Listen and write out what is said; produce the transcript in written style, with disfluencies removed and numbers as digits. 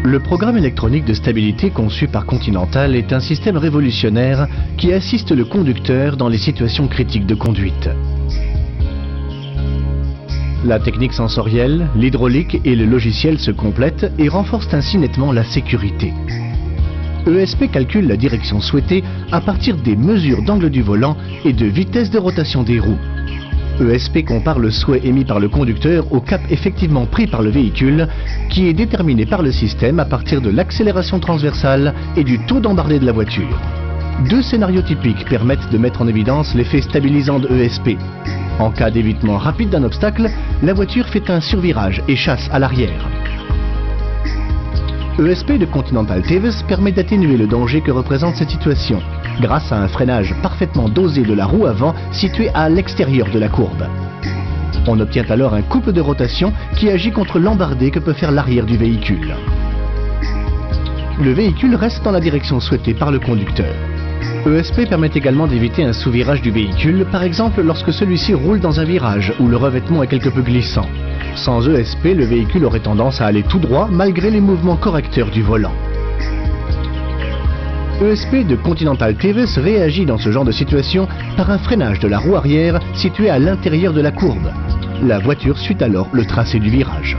Le programme électronique de stabilité conçu par Continental est un système révolutionnaire qui assiste le conducteur dans les situations critiques de conduite. La technique sensorielle, l'hydraulique et le logiciel se complètent et renforcent ainsi nettement la sécurité. ESP calcule la direction souhaitée à partir des mesures d'angle du volant et de vitesse de rotation des roues. ESP compare le souhait émis par le conducteur au cap effectivement pris par le véhicule, qui est déterminé par le système à partir de l'accélération transversale et du taux d'embardé de la voiture. Deux scénarios typiques permettent de mettre en évidence l'effet stabilisant de ESP. En cas d'évitement rapide d'un obstacle, la voiture fait un survirage et chasse à l'arrière. ESP de Continental Teves permet d'atténuer le danger que représente cette situation, grâce à un freinage parfaitement dosé de la roue avant située à l'extérieur de la courbe. On obtient alors un couple de rotation qui agit contre l'embardé que peut faire l'arrière du véhicule. Le véhicule reste dans la direction souhaitée par le conducteur. ESP permet également d'éviter un sous-virage du véhicule, par exemple lorsque celui-ci roule dans un virage où le revêtement est quelque peu glissant. Sans ESP, le véhicule aurait tendance à aller tout droit malgré les mouvements correcteurs du volant. ESP de Continental Teves réagit dans ce genre de situation par un freinage de la roue arrière situé à l'intérieur de la courbe. La voiture suit alors le tracé du virage.